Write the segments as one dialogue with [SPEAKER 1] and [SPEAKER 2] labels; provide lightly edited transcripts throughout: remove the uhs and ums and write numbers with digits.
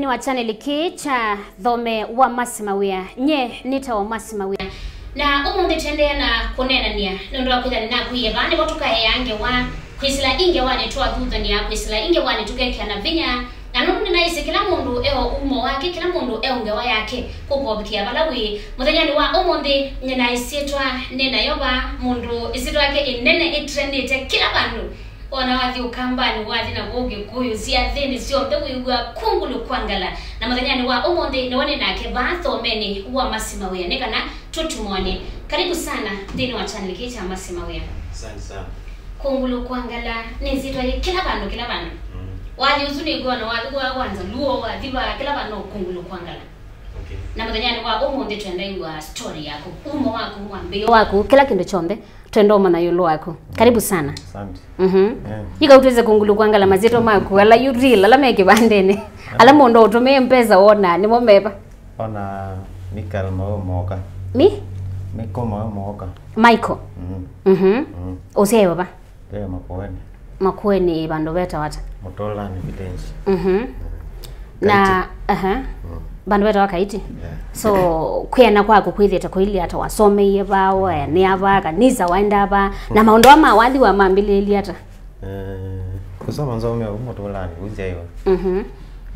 [SPEAKER 1] thini wa channel ki cha Thome wa Mawia nye nita wa Mawia na umundi tendea na kunenania nondo wakuthani na kuieba ni botuka yange wa kwisila inge wa ni tuwa thuthani ya kwisila inge wa ni tukeke na vinya na nundu ninaisi kila mundu eo umo wake kila mundu eo ngewa yake kubobikia balawi muthanyani wa umundi ninaisitwa nena yoba mundu isitwa yake inene itrendite kila bandu ona wathi ukambani wathi na goge kuyu sia thini sio mbewu Kungulu Kwangala na muthanyani wa umundi ni wone nake ba Thome wa Mawia nekana tutumone karibu sana thini wa channel ki cha Mawia.
[SPEAKER 2] Asante sana.
[SPEAKER 1] Kungulu Kwangala nisitwa kila bandu wali uzuni gona wali wa kwanza luo wathiba kila bano Kungulu Kwangala.
[SPEAKER 2] Okay.
[SPEAKER 1] Na muthanyani wa umundi twendai wa story yako umo wako mwambio wako kila kindu chombe twendoma na yulo wako karibu sana.
[SPEAKER 2] Asante.
[SPEAKER 1] Yika utweze Kungulu Kwangala mazito mako ala yurila la meke bandene ala mondo utume mpesa wona ni momeba
[SPEAKER 2] ona Michael Moka Miko Moka
[SPEAKER 1] Michael Ose baba Makweni bandu beta wata
[SPEAKER 2] Mutulani village
[SPEAKER 1] na bandu beta wakaiti so kwena kwako kwithita kwili hata wasomeye bawe ni aba kanisa waenda aba na maondo ama wathi wa mambileli hata
[SPEAKER 2] kusoma nzome wa Mutulani ujayo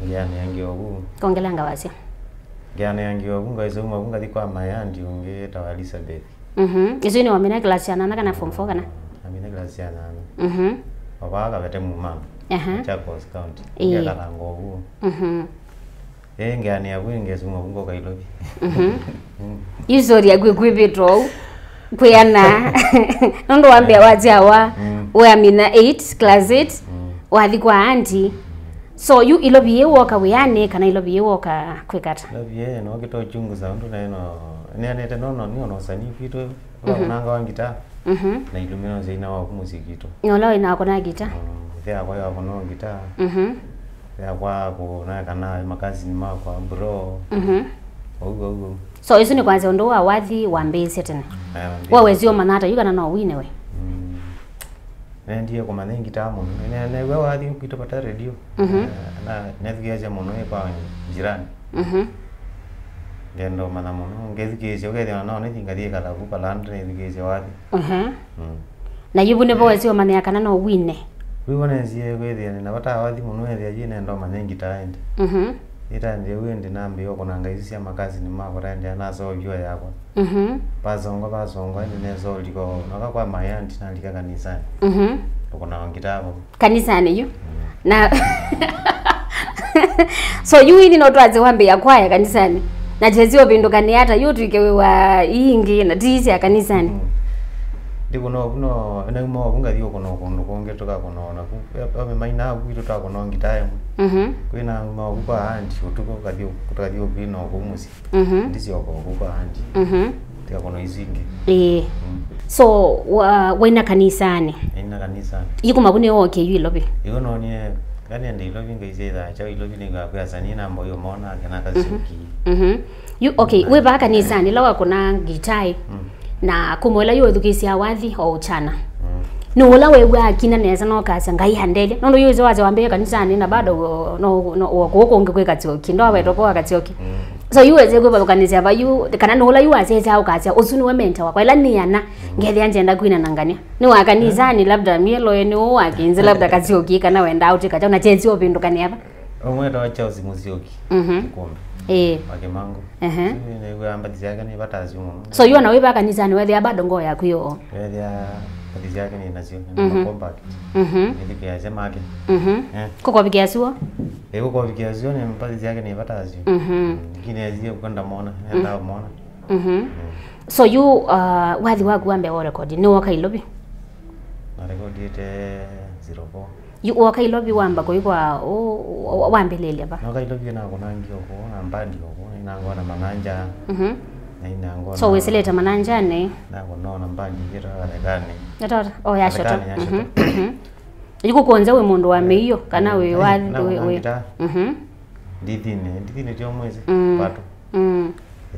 [SPEAKER 2] ngiyane yangi obu
[SPEAKER 1] kongelanga wasia
[SPEAKER 2] ngiyane yangi obu ngaizuma bunga dikwa mayandi unge ta Elizabeth
[SPEAKER 1] izo ni wamena class yana na kana form 4 kana
[SPEAKER 2] amina class yana baba bete mu mama Chapos County ngiyala ngobu ngiyane yabu ngezuma bungo kailobi
[SPEAKER 1] izori yagwe kwibetro kuyana ndo wambia wazi hawa we amina 8 class 8 wathi kwa auntie so you ilobiye woka weyane kana ilobiye woka kwikata
[SPEAKER 2] ilobiye no kito chungu za ndo neno ni anete no ni ono sani fito nanga wangita na ilumino zeina wa muziki to
[SPEAKER 1] ngola ina kona gita
[SPEAKER 2] ya kwa ya kono gita ya kwa kuna kana makazi ni mako bro ogo
[SPEAKER 1] so isu ni kwanza ndo wa wathi wa mbezi tena wewe zio manata you kana no wine we
[SPEAKER 2] ndiye kwa manengi gitamu ne wewe wathi ukito pata radio na nethiaje mono kwa jirani ngendo mana mono ngethikije ukethia no ne thingathie kala kupa landre thikije wathi
[SPEAKER 1] na yubune bo zio manaya kana no wine
[SPEAKER 2] wibone zie kwethia na bata wathi mono ethia jine ndo manengi taende ita ndiye wende Nambiie okonanga isia makazi ni mako rende na so jua yako bazongo ende nezo liko naka kwa mayanti na lika kanisani okona ngitabo
[SPEAKER 1] kanisani yu na so you ini no twaze wambe yakwaya kanisani na jezio bindukani hata yu tuikewe wa ingi na tisi ya kanisani
[SPEAKER 2] ndiko no na mo bunga dio kono kongetoka kono na ame maina kuito ta kono ngitaye kwina ma kupa anti utuko kadio kutadio bino ko musi ndisi oko kupa anti tia kono izingi
[SPEAKER 1] so wena kanisani
[SPEAKER 2] ina kanisani
[SPEAKER 1] yiku mabune oke yu ilobi
[SPEAKER 2] yo no ni kani ndi ilobi ngaize cha ilobi ninga kwa sanina mboyo mona kana kazuki
[SPEAKER 1] you okay we ba kanisani lawa kuna gitai na kumola yo thukisia wathi o uchana no wala wewe akina neza no kasa ngai handele no yo waze wambe kanisani na bado no woko ngekwe katioki ndo awe topo katioki so you weze gwe kanisa ba you kana no wala you azeza au kasa usuni we menta wakwa ila ni yana ngethia njenda Kwina nangania ni wa kanisani labda mielo ni wo akinze labda katioki kana wenda out kacha na chenzi opindukani hapa
[SPEAKER 2] omwe ndo acha usimuzioki kombe wake mango ne wewe zake ni batazi umo
[SPEAKER 1] so you na wewe kanisani wewe bado ngo yako yo
[SPEAKER 2] wewe batazi yake ni nazio na compact ili pia sema yake
[SPEAKER 1] koko bikiasuo
[SPEAKER 2] koko bikiasuo ni batazi yake ni batazi ngine azio kwenda mona enda mona
[SPEAKER 1] so you wathi waku ambe o record ni waka ilobi
[SPEAKER 2] na record ite 04
[SPEAKER 1] you waka ilobi wamba ko ikwa wambelele hapa
[SPEAKER 2] waka ilobi na kuna ngio ko na mbandi ko ina ngona mananja na ina ngona
[SPEAKER 1] so weseleta mananja ne
[SPEAKER 2] na ngona mbandi jira gani
[SPEAKER 1] natota ya shoto yuko konza we mundu wa meiyo kana we wathi we
[SPEAKER 2] ndithine tio mwezi pato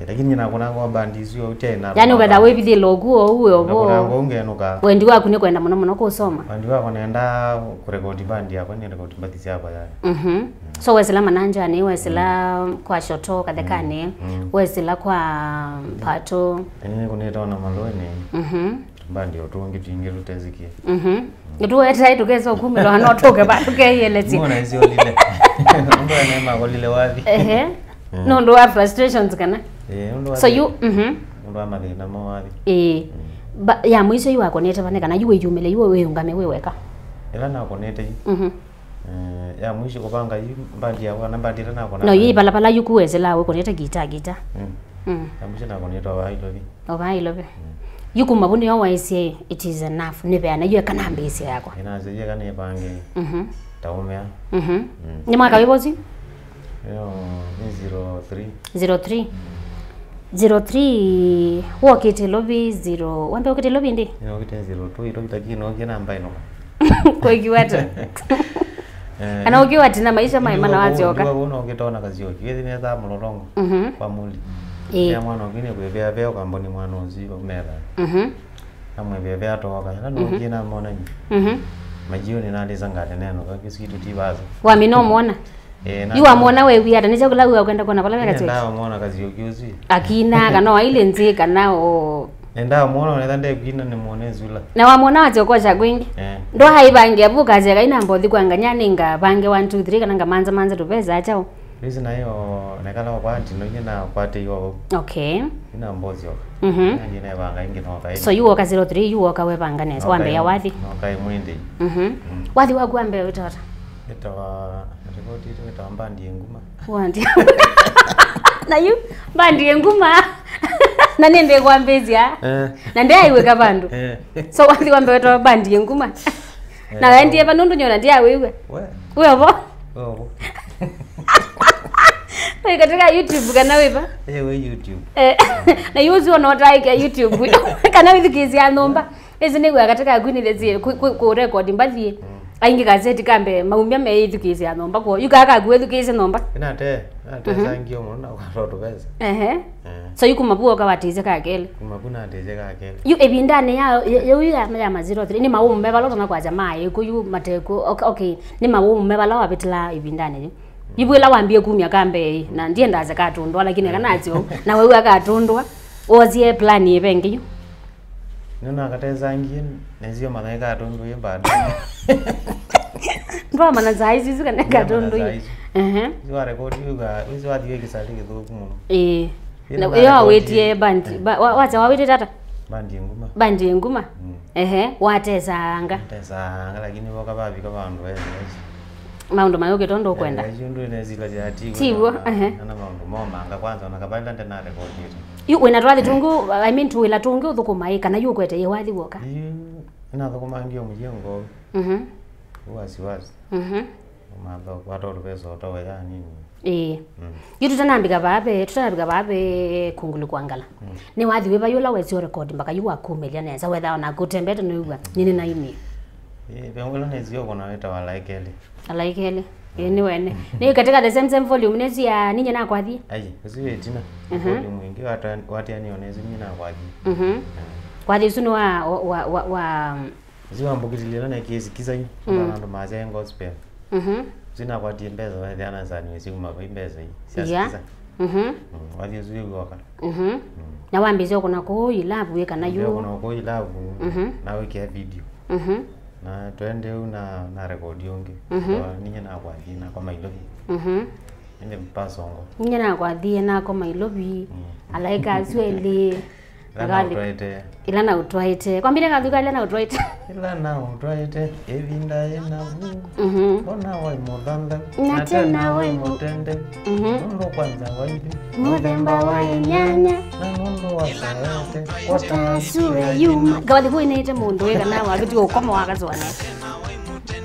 [SPEAKER 2] lakini na kuna kwa bandi sio tena
[SPEAKER 1] yani ukenda we bithie loguo uwe obo
[SPEAKER 2] kuna ngonge nuka
[SPEAKER 1] wendi waku ni kwenda muno kusoma
[SPEAKER 2] bandi wako naenda kurekodi bandi yako ni rekodi bandi yako yani
[SPEAKER 1] so wesela mananja ni wesela kwa shoto kadekane wesela kwa pato
[SPEAKER 2] ni kuneta na maloni bandi otungi tingi ruteziki
[SPEAKER 1] nduwe try tugezo kumilo hanotoke batuke yeleti
[SPEAKER 2] mbona hizo lile ndo anema kwa lile wapi
[SPEAKER 1] no ndo have frustrations kana so you
[SPEAKER 2] ndo amathina mawathi
[SPEAKER 1] ya mwiso yu akonete bane kana yuwe yumele yuwe we ungame weweka
[SPEAKER 2] ila na akonete ya mwisho kupanga yu bandi ya wana bandi na akona
[SPEAKER 1] no yi pala yukuwezela we konete gita
[SPEAKER 2] ya mwisho na akonete wa ilobi
[SPEAKER 1] yuku mabuni yo waise it is enough nibe ana yu kana mbese yako
[SPEAKER 2] inaze ye kana epange Thome
[SPEAKER 1] ni mwaka wibozi
[SPEAKER 2] yo ni
[SPEAKER 1] 03 wakete lobby 0 wambe wakete lobby ndi
[SPEAKER 2] no kite 02 ilo bitaki no kina mbai no
[SPEAKER 1] kwa kiwata ana ukiwata na maisha maimana wazioka
[SPEAKER 2] ndio uno ukitona kazi yoki hizi ni za mlolongo kwa muli ya mwana ngine kwebea beo kamboni mwana uzi omera amwe bebe atoka na no kina mona majioni na ndiza ngade neno kwa kisitu tibazo
[SPEAKER 1] wa mino muona yu amona we wiata nije kula uya kwenda kona pala kazi
[SPEAKER 2] ndio muona kazi yoki uzi
[SPEAKER 1] akina kana ile nzika nao
[SPEAKER 2] ndio muona ne ndande kwina ne muone zula
[SPEAKER 1] na wa muona wazokosha kwingi ndo haibangi abuka zeka ina mbothi kwanganya ninga bange 1 2 3 kana ngamanza tupeza chao
[SPEAKER 2] hizi na hiyo nekala kwa anti no nyina kwate yo
[SPEAKER 1] okay
[SPEAKER 2] ina mbozi yo ngine banga ingine wakai
[SPEAKER 1] so you walk 03 you walk away banga nesa wambe ya wathi
[SPEAKER 2] wakai mwende
[SPEAKER 1] wathi wagwambe utata
[SPEAKER 2] itawa rekodi itawa Nambiie nguma
[SPEAKER 1] wandi na you Nambiie nguma na nende kwambezia na ndiye aiweka bandu so wathi wambe utawa Nambiie nguma na ndiye banundu nyona ndiye wewe wewe wewe katika YouTube kana wewe
[SPEAKER 2] wewe YouTube
[SPEAKER 1] na yuzi unaotaika YouTube kana withikizia anomba ezi ni gwa katika gwini lezi ku record mbathie aingi gazeti kambe maumia me ithikizia anomba ko yukaka gwethikizia nomba
[SPEAKER 2] ate sangio mona kwa roto pesa
[SPEAKER 1] so yukumabuo ka watize ka kele
[SPEAKER 2] kumabuna ateze ka kele
[SPEAKER 1] yu ebindane ya ya 03 ni mawumbe balo tona kwa jamaa yuko yu mateko okay ni mawumbe balo wabitla ebindane yibwela wambie kumya kambe na ndiye ndaze katundwa lakini kanazio na wewe akatundwa ozie plan yebengi yu
[SPEAKER 2] nina kateza ngine nezio madai katundwa yembada
[SPEAKER 1] ndo mana zaizi zikana katundwa
[SPEAKER 2] zwa record yuga zwa diwe kisali kithuku muno
[SPEAKER 1] na yo awetie bandi wacha wawete tata Nambiie nguma watezanga
[SPEAKER 2] lakini boka babi ka bandu wezi
[SPEAKER 1] maundu mayoke tondo kwenda
[SPEAKER 2] jundu inezila jati
[SPEAKER 1] tiwo
[SPEAKER 2] ana maundu moma anga kwanza nakabanda ndena record
[SPEAKER 1] yu wena twali tungu I mean tuwila tungu thukuma kana yu kwete ye wathi woka
[SPEAKER 2] ina thukuma ngio mujengo wasi mama watu rubezo towe ya nini yu tutanambika babe Kungulu Kwangala ni wathi we bayula wezi record mbaka yu akumelia neza whether ona gutembeta no yuga nini na imi bengola nezio kona weta
[SPEAKER 1] alaikele ni wene ni katika the same volume nezi ya ninyi na kwathi
[SPEAKER 2] ayi usiwe tina volume mwingi watu yani onezi ninyi na kwathi
[SPEAKER 1] kwathi sunu wa
[SPEAKER 2] ziwa mbukizilila na kiesi kiza yu ndo maze gospel zina kwathi mbeza wa yana zani wesi kumaba imbeza hii siasa wathi usiwe waka
[SPEAKER 1] na wambizio kuna ko ilavu weka na yu
[SPEAKER 2] kuna ko ilavu na weke video na twende na record yonge ninye na kwathi na kwa mailobi ende mpasongo
[SPEAKER 1] ninye na kwathi na kwa mailobi alaika azwele ila na utwaite kwambire kathuka ila na utwaite
[SPEAKER 2] evinda ena bona wai modanda
[SPEAKER 1] na tena wai
[SPEAKER 2] mutende ndo kwanza waidi
[SPEAKER 1] mudemba wai nyanya
[SPEAKER 2] na ndo wasawete
[SPEAKER 1] watasure yuma gawathi kuinete mundu wega na wakati ukoma wakazwana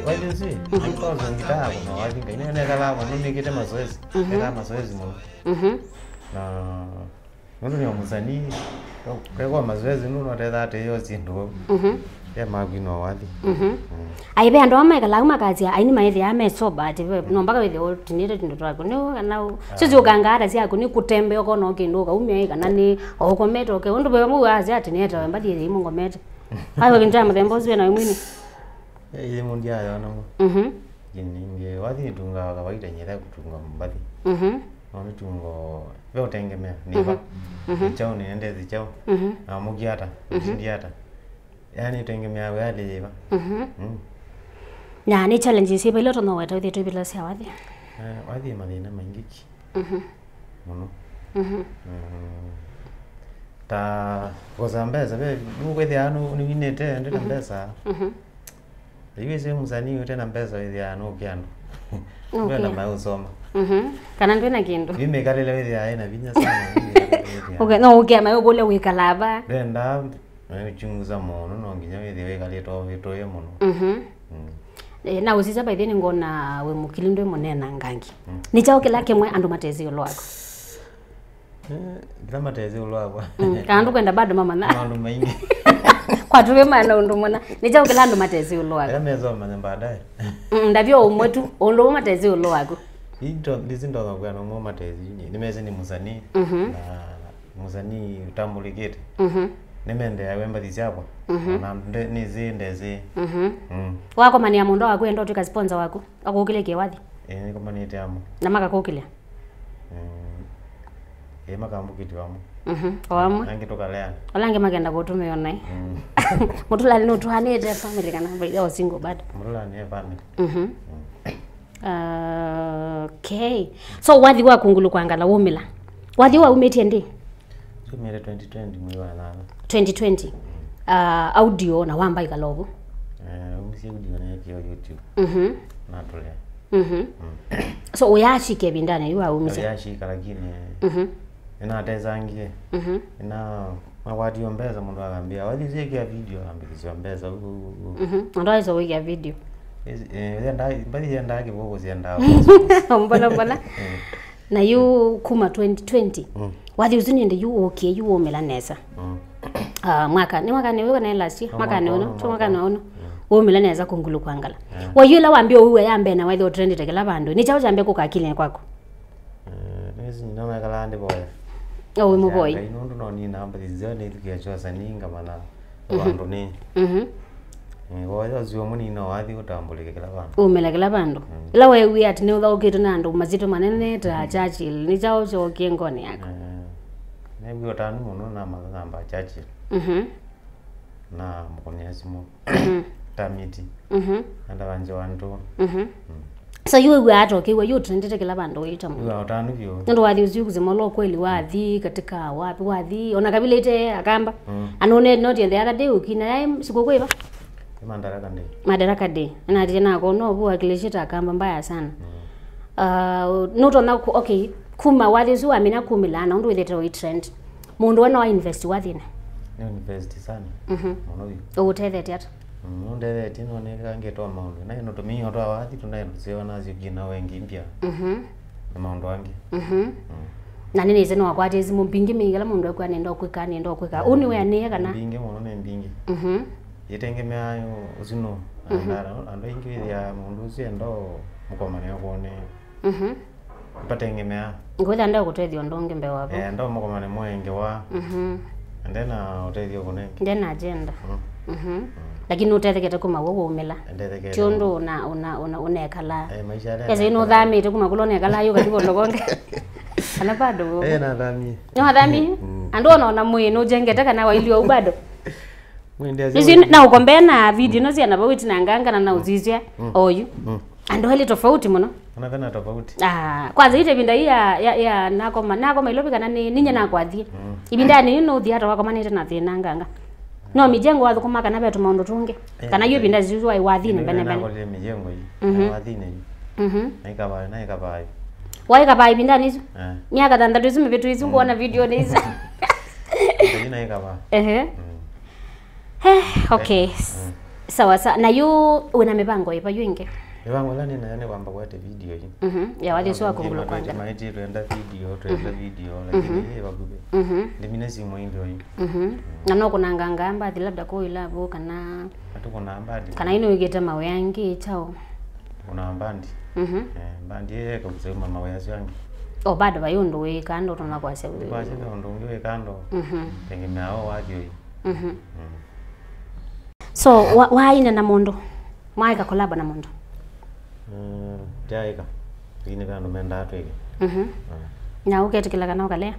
[SPEAKER 2] wajuzi because ngitaka kuna wathi ngine ne kala kwa nini kite mazoezi kala mazoezi mo na ndio ni muzani kwa mazoezi nuno teta ate yo zindu ya magino wathi
[SPEAKER 1] aibe ando ameka la makazi aini maithe amesoba ati no mpaka withe otinire tindo twako no kana sizi ukangara sia kuni kutembe okona okinduka umya kana ni okometa okay ndo bwe mu azi ati neta wemba dire imu ngometa ayo kinjama tembo zwe na mwini
[SPEAKER 2] ile mundia ya no Ninge wathi tunga kawaida nyera kutunga mbathi Wami tungo veo tengemea niva Chao ni ende zichao Mugiata, msindiata Yani tengemea wale jiva
[SPEAKER 1] Na ni challenges hiba ilo tono weta uthi bila sia wathi
[SPEAKER 2] Wathi madhina maingichi Muno Ta Koza mbeza Mugwethi anu niwinete Ndina mbeza Iwe se musani yote na mbeza wethi anu kiano Kwa na mayo soma
[SPEAKER 1] Kana ndwena kindu
[SPEAKER 2] Vime kalele wethi aena vinya sana
[SPEAKER 1] Okay, no okay mayo bole wikalaba
[SPEAKER 2] Denda chunguza mono no nginya wethi wekale to vitoye mono
[SPEAKER 1] na usiza by then ngona we mukilindwe monena ngangi nichao kila kemwe andu matezi lwako
[SPEAKER 2] kila matezi lwako
[SPEAKER 1] kandu kwenda bado mama na
[SPEAKER 2] andu maingi
[SPEAKER 1] kwa tuwe mana undu mona nichao kila andu matezi lwako
[SPEAKER 2] yamezo manya baadaye
[SPEAKER 1] ndavyo umwetu ondo matezi lwako
[SPEAKER 2] into lizindo kwa no matezi nimeze ni musani na musani utambulikete Nimende ya wemba dizabwa na nizindeze
[SPEAKER 1] wako mani ya mundo wako endo tuka sponsor wako akukile ke wathi
[SPEAKER 2] niko mani itamu
[SPEAKER 1] na maka kukile
[SPEAKER 2] maka ambukiti wamu
[SPEAKER 1] wamu
[SPEAKER 2] nangi toka lea
[SPEAKER 1] olange magenda kutume yona Mutulani no tuhanete family kana ya single bad
[SPEAKER 2] Mutulani family
[SPEAKER 1] okay so wathi wa Kungulu Kwangala wumila wathi wa umetie ndi
[SPEAKER 2] Tumire 2020 mwiwa nana
[SPEAKER 1] 2020 audio na wamba ikalogo
[SPEAKER 2] umisi audio na yaki YouTube natulea
[SPEAKER 1] so uyashike bindane yuwa umisa
[SPEAKER 2] uyashika lakini ina tezangie ina mawadi ombeza mundu akambia wathi zeke ya video ambikizwa mbeza
[SPEAKER 1] ndo hizo wiki ya video
[SPEAKER 2] bali yenda kibogo zienda
[SPEAKER 1] mbona na yu kuma 2020 wathi uzini ndi yu okay yu omelaneza mwaka ni wewe na last year mwaka ni ono omelaneza Kungulu Kwangala wayula wambio uwe yambe na wathi trend tekela bandu ni chao jambe ko kakile kwako
[SPEAKER 2] nezi ni nama kala ande boy
[SPEAKER 1] we mu boy
[SPEAKER 2] ino ndo ni namba zizone ikiachwa saninga mana bandu ni Ngoja zio muni no wathi utambulike kila bandu
[SPEAKER 1] umelekela bandu ila wewe ati ni uthaukitu na andu mazito manene ta Churchill ni chao cho kiengone yako
[SPEAKER 2] Nebi otanu muno na magamba Churchill na mukonyesimo tamiti anda banje wantu
[SPEAKER 1] so you ato kiwe you trendete kila bandu wita
[SPEAKER 2] Uwa otanu vyo
[SPEAKER 1] ndo wathi uziu kuzimolo kweli wathi katika wapi wathi ona kabila ite akamba anone not in the other day ukina yai sikukwiba Madaraka Day na tena kono bua kilishita akamba mbaya sana not on okay kuma wathi zu amina kumilana ndo ile to trend mundu wana wa invest wathi
[SPEAKER 2] ni invest sana mono
[SPEAKER 1] uthethe tiata
[SPEAKER 2] Munde tino neka ngeto maundu na ino to minyo to wathi tunayerusewa nazi kina wengi mpya na maundu wangi
[SPEAKER 1] na nini zeno wakwati zimu mpingi mingala mundu akwa nendo kwika uni we ane kana
[SPEAKER 2] mpingi mono ne mpingi Yitengemea ayo uzino ando ingi ya mundu ziendo mukomane yakone patengemea
[SPEAKER 1] ngoja ndo kutethio ndonge mbe wapo
[SPEAKER 2] ndo mukomane mwenge wa ndena utethio kunenge
[SPEAKER 1] ndena agenda lakini utethekete kuma wowo umela chondo una unekala
[SPEAKER 2] maisha ya
[SPEAKER 1] kese ino thami tukuma kulone kala yo katibo ndogonge ana bado
[SPEAKER 2] na thami
[SPEAKER 1] no thami ando ona mwino jengete kana wa ilio ubado
[SPEAKER 2] Nizi
[SPEAKER 1] na ukombe na video no ziana bawiti na nganga na uzizia oyu ando hali tofauti muno
[SPEAKER 2] unakana tofauti
[SPEAKER 1] kwanza ite binda ya nakoma ilopika na ninya na kwathie ibinda ni no thia to kama nite na thina nganga no mijengo wathu kuma kana betu maundu tunge kana yo binda zizwa iwathi ne bene
[SPEAKER 2] bene na mijengo yi wathi ne na ikabai
[SPEAKER 1] wai kabai binda nizo miaka tandatu zimu vitu hizo kuona video nizo
[SPEAKER 2] na ikabai
[SPEAKER 1] okay sawa na yu una mipango ipa yinge
[SPEAKER 2] Ewangu lani na yane kwamba kwete video hii.
[SPEAKER 1] Ya wathi swa Kungulu Kwangala.
[SPEAKER 2] Maiti tuenda video lakini yeye wakube. Ndimine simu ndio hii.
[SPEAKER 1] Na no kuna ngangamba ati labda ko ilabo kana
[SPEAKER 2] atukuna ambadi.
[SPEAKER 1] Kana ino igeta mawe yangi chao.
[SPEAKER 2] Kuna ambandi. Mbandi yeye kusema mawe yangi.
[SPEAKER 1] O bado bayundo we kando tuna kwa sababu.
[SPEAKER 2] Kwa sababu ndo ngiwe kando. Tegemea hao waje hii.
[SPEAKER 1] So waina na mondo. Mwaika kolaba na mondo.
[SPEAKER 2] Jaika. Ini kando menda atweke.
[SPEAKER 1] Na uketikila kana ukalea.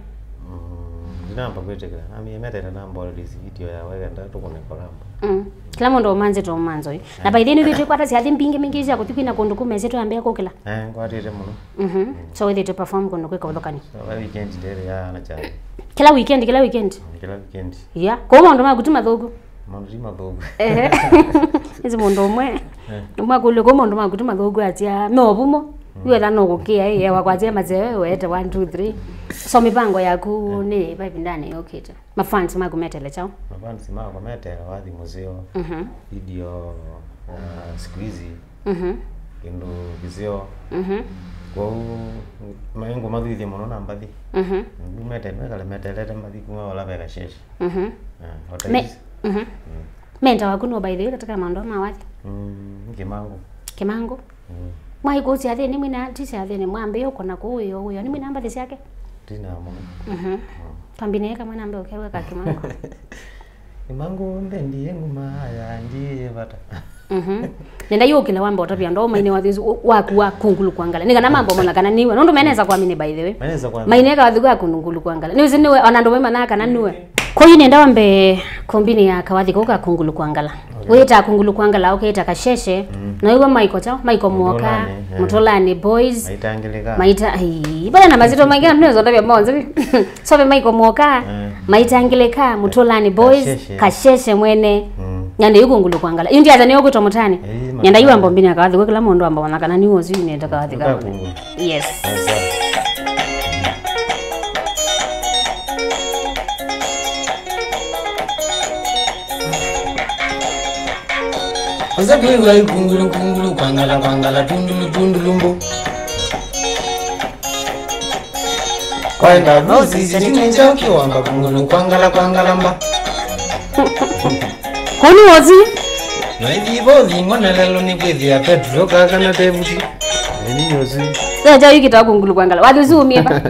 [SPEAKER 2] Dinamba kwetekela. Ami emetera namba this video ya wega ndatu kone kolamba.
[SPEAKER 1] Kila mondo manze to manzo yi. Na by then vitu kwata si mbingi mingi ya kutikina kondo kumeze to ambia kokela.
[SPEAKER 2] Kwatire muno.
[SPEAKER 1] So we to perform kondo kweka udokani.
[SPEAKER 2] So weekend dere ya na cha.
[SPEAKER 1] Kila weekend.
[SPEAKER 2] Kila weekend.
[SPEAKER 1] Yeah. Ko mondo magutuma thogu.
[SPEAKER 2] Mondo madogo.
[SPEAKER 1] Ese mondo mwe. Nduma kule ko mondo magutuma thogu atia nobumo. Iwe thano gukia ye wakwatia mazewe wete 1 2 3. So mipango yaku ni vibe ndani yokita. Mafans magumetele chao.
[SPEAKER 2] Mafans magumetele wathi muzeo. Video squeezy. Indo vizio. Kwa maengo madhili mono na mbadi. Metele mbadi kuma wala vega Kasheshe.
[SPEAKER 1] Menta wakuno by the way katika mando mawathi. Kimango. Mwai gozi athe ni mwina tisi athe ni mwambe yoko na kuyo ni mwina amba thisi yake.
[SPEAKER 2] Tina mwana.
[SPEAKER 1] Pambine kama nambe ukewe ka kimango.
[SPEAKER 2] Kimango mbendi yengu maya ndiye bata.
[SPEAKER 1] Nenda yokila wamba otapia ndo maine wathi wa Kungulu Kwangala. Nika na mambo mona kana niwe. Ndo meneza kuamini by the way.
[SPEAKER 2] Meneza kuamini.
[SPEAKER 1] Maine ka wathi wa Kungulu Kwangala. Niwe niwe onando mema naka na niwe. Kwa hiyo nenda wambe kombini ya kawathi koka Kungulu Kwangala. Weta Kungulu Kwangala ukeita Kasheshe. Na iwe Maiko chao, Maiko Muoka, Mutulani boys. Bana na mazito mengine tunaweza ndabia bonze. So be Maiko Muoka, Maitangileka, Mutulani boys, Kasheshe mwene. Nyanda yuko Kungulu Kwangala. Indi aza niyo kuto mutani. Nyanda yuwa mbombini ya kawathi kila mondo amba wanakana niwo zi nenda kawathi kama. Yes.
[SPEAKER 3] Oza kwewa Kungulu Kwangala tundulumbo. Kwenda nozi zitinenja kiwamba Kungulu Kwangala mba.
[SPEAKER 1] Koni wozi?
[SPEAKER 3] Noivivo lingona lelo ni kwezi ya Petro kakana tebuti.
[SPEAKER 2] Ni yozi.
[SPEAKER 1] Sasa yikita Kungulu Kwangala. Waduzumie ba.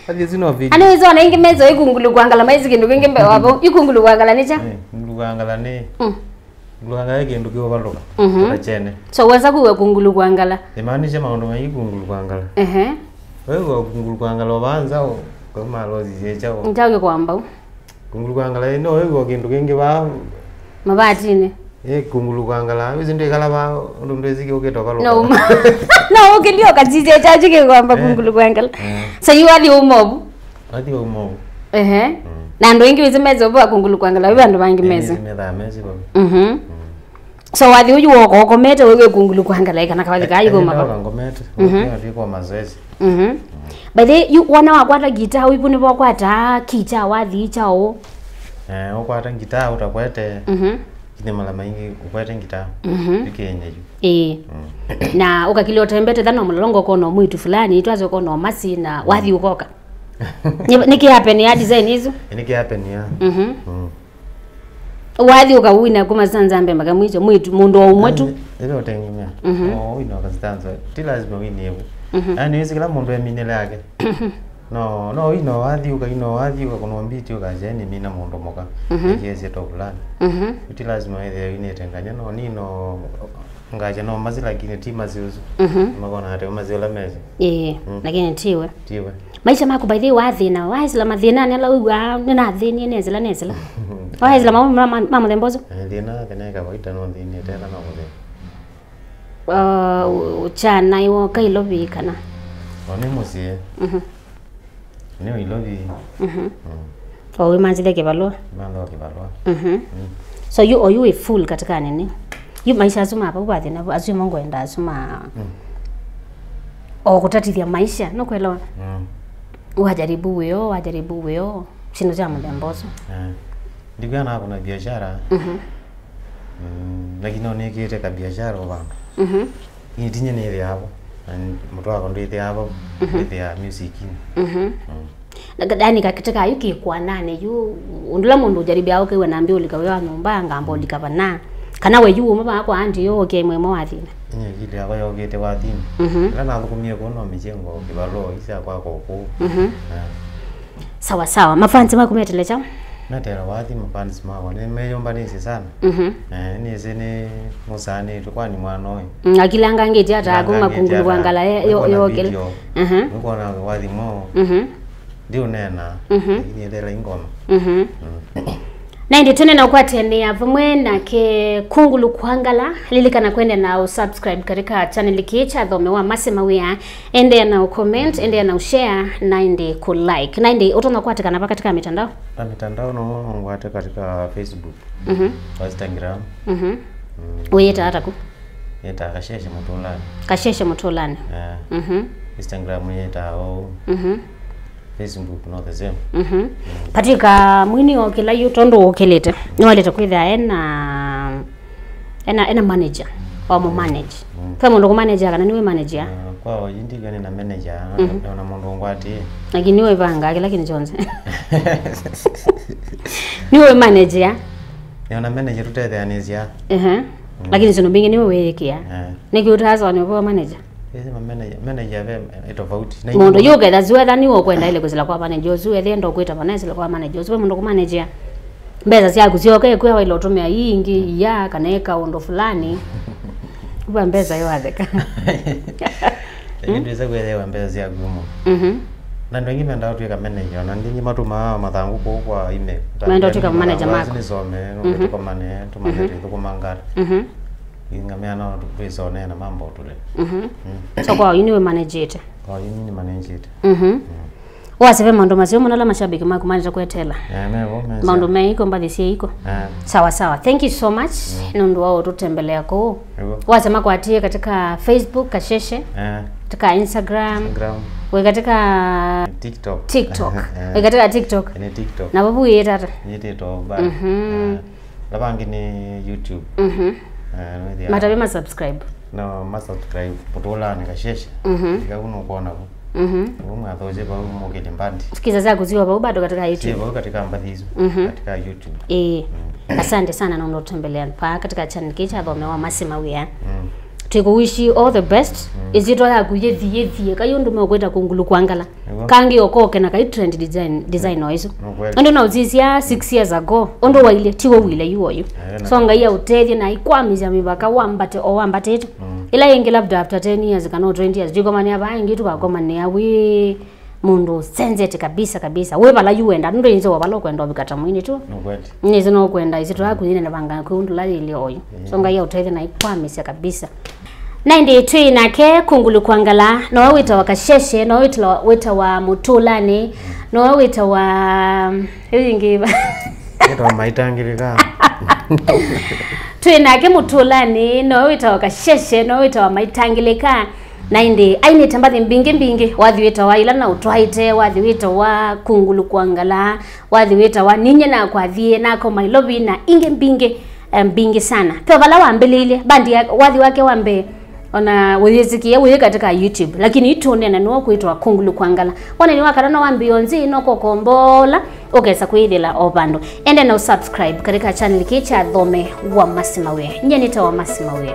[SPEAKER 2] Hadi zino video.
[SPEAKER 1] Ani wizo na ingemezo Kungulu Kwangala maizi kindu kingembe wabo. Kungulu Kwangala nicha?
[SPEAKER 2] Kungulu Kwangala ni. Kungulu yake ndugu wabaloka. Chene.
[SPEAKER 1] So waza kuwe Kungulu Kwangala.
[SPEAKER 2] Imaanisha maondo mai Kungulu Kwangala. Wewe Kungulu Kwangala wabanza kwa malozi zechao.
[SPEAKER 1] Njao kwamba.
[SPEAKER 2] Kungulu Kwangala no wewe kindu kingi ba
[SPEAKER 1] mabatini.
[SPEAKER 2] Kungulu Kwangala wizi ndio kala ba ndo ndeziki uketoka lo.
[SPEAKER 1] No. No ukindio kazize chaje ke kwamba Kungulu Kwangala. So you are the umobu.
[SPEAKER 2] Ati umobu.
[SPEAKER 1] Na ndo ingi wizimezo ba Kungulu Kwangala wewe ndo bangi meze.
[SPEAKER 2] Meza mezi baba.
[SPEAKER 1] So wathi uyu woko mete wewe Kungulu Kwangala kana kawathi kayi goma
[SPEAKER 2] ba ngomete ndio kwa mazoezi.
[SPEAKER 1] By the you wana wakwata gita wipuni wakwata kicha wathi chao.
[SPEAKER 2] Ukwata gita utakwete. Kine mala maingi ukwete gita. Kenya
[SPEAKER 1] ju. Na ukakilio tembete thano mulongo kono mwitu fulani itwazo kono masi na wathi ukoka. Niki happen ya design hizo?
[SPEAKER 2] Niki happen ya.
[SPEAKER 1] Wathi ukawina kuma sanzambe maka mwicho mwitu mundu wa umwetu.
[SPEAKER 2] Ile utengemea. Ina kazitanza. Tila lazima wini hebu. Ani wisi kila mundu eminele yake. No ino wathi ukakono mbiti ukajeni mina mundu moka. Yesi to fulani. Tila lazima ile wini tenganya no nino ngaje no mazila kine tima ziuzu. Magona ate mazila mezi.
[SPEAKER 1] Lakini tiwe.
[SPEAKER 2] Tiwe.
[SPEAKER 1] Maisha mako by the wathi na wazila mathina nela uwa nina thini nezila. Wazila mama thembozo.
[SPEAKER 2] Thina kana kawaida no thini tena no muthe.
[SPEAKER 1] Uchana iwo kailobi kana.
[SPEAKER 2] Oni musie. Ni ilobi.
[SPEAKER 1] We manzile kibalua.
[SPEAKER 2] Mando kibalua.
[SPEAKER 1] So you a fool katika nini? You maisha azuma hapa wathi na azuma ngoenda azuma. Kutatithia maisha no kuelewa. Wajaribu weo. Sino cha mlembozo.
[SPEAKER 2] Ndigana kuna biashara. lakini onekete ka biashara abantu itinye ne yabo mtu wako ndio yabo ya music
[SPEAKER 1] Dani katika yuki kwa nane yu undula mundu jaribia yao kewe Nambiie ulikawa nyumba ngambo likabana kana we yu mama kwa andi yo ke mwemo wathina
[SPEAKER 2] kile yako yogete wathina kana kumie kono mijengo kibalo isa kwa koko
[SPEAKER 1] sawa sawa mafanzi makumetelecha
[SPEAKER 2] natera wathi mafanzi mawa ni meyomba nisi sana ni zene musane tukwani mwana oyo
[SPEAKER 1] akilanga ngeti ata kunga Kungulu Kwangala yogele
[SPEAKER 2] ngona wathi mo ndio nena ni ndela ingoma
[SPEAKER 1] Naindi tune na ukwatenia mwene ke Kungulu Kwangala lilikana kwenda na subscribe katika channel kicha Thome wa Mawia ende na comment ende na share naindi ku like naindi utona kwatika na katika mitandao
[SPEAKER 2] no ngwate katika Facebook Instagram
[SPEAKER 1] uyeta hata ku
[SPEAKER 2] yeta
[SPEAKER 1] Kasheshe Mutulani
[SPEAKER 2] Instagram yeta Facebook no the same
[SPEAKER 1] patika mwini okela yutondo okelete nwaleta kwitha ena manager wa mu manage kwa mundu ku manager kana niwe manager
[SPEAKER 2] kwa yindi gani na manager na mundu ngwati
[SPEAKER 1] lakini niwe banga lakini jonze niwe manager
[SPEAKER 2] na manager tutete anizia
[SPEAKER 1] lakini sino bingi niwe wekia nikiutaza ni kwa manager
[SPEAKER 2] manager tofauti
[SPEAKER 1] mundu yoga dazuetha niwo kwenda ile kuzila kwa manager zuethe ndo kwita panezile kwa manager zuwe mundu ku manager mbeza zyaku zioke kwa wile utumia yingi ya kaneka undo fulani kuba mbeza yo atheka
[SPEAKER 2] ndio zakuelewa mbeza zyaku gumo na ndio ngime ndao tuika manager na ndinyi matuma mathangu kwa email
[SPEAKER 1] ndio tuika manager mako
[SPEAKER 2] nisome no tuko tumane tuko mangara ingamea na tupisone na mambo tule
[SPEAKER 1] so kwa yini we manage it
[SPEAKER 2] kwa yini ni manage it
[SPEAKER 1] waseve mando mazio mona mashabiki mako manager kwetela
[SPEAKER 2] mevo
[SPEAKER 1] mando meiko mbadisi iko sawa sawa thank you so much ndo wao tutembelea ko wasema kwa atie katika Facebook Kasheshe katika Instagram we katika TikTok we katika TikTok
[SPEAKER 2] ni TikTok
[SPEAKER 1] na babu yetata
[SPEAKER 2] yeteto ba labangi ni YouTube
[SPEAKER 1] matabe subscribe
[SPEAKER 2] no subscribe Mutulani Kasheshe uno kuona ko athoje ba mugete mbandi
[SPEAKER 1] sikiza zako ziwa ba bado katika YouTube
[SPEAKER 2] ziwa katika mbandi hizo katika YouTube
[SPEAKER 1] asante sana na unotembelea pa katika channel kicha Thome wa Mawia Tiko wishi all the best izito ya kuyethi kayo ndume okweta Kungulu Kwangala kangi okoke na kai trend design oizo ndo na uzisia 6 years ago ondo waile tiwo wile yuoyo so ngaiya utethi na ikwamiza mibaka wambate etu ila yengi labda after 10 years kana 20 years jiko mani abangi tu bakoma ne awi mundu senzete kabisa we bala yuenda ndo inzo wabalo kwenda obikata mwini tu nizo no kwenda izito ya kunyine na banga kundu la ile oyo so ngaiya utethi na ikwamiza kabisa Naindi twina ke Kungulu Kwangala no wita wa Kasheshe no wita wa Mutulani no wita wa yingiba
[SPEAKER 2] ito maitangirika
[SPEAKER 1] twina ke Mutulani no wita wa Kasheshe no wita wa maitangirika naindi aine tambathi mbingi wathi wita wa ila na utwaite wathi wita wa Kungulu Kwangala wathi wita wa ninye na kwathie nako my love na inge mbingi sana kwa bala wambelile bandi wathi wake wambe ona wezikia we katika YouTube lakini itone na no kuitwa Kungulu Kwangala wana ni wakana wa mbionzi no kokombola ogesa kuithila obando ende na subscribe katika channel kicha Thome wa Mawia nyeni ta wa Mawia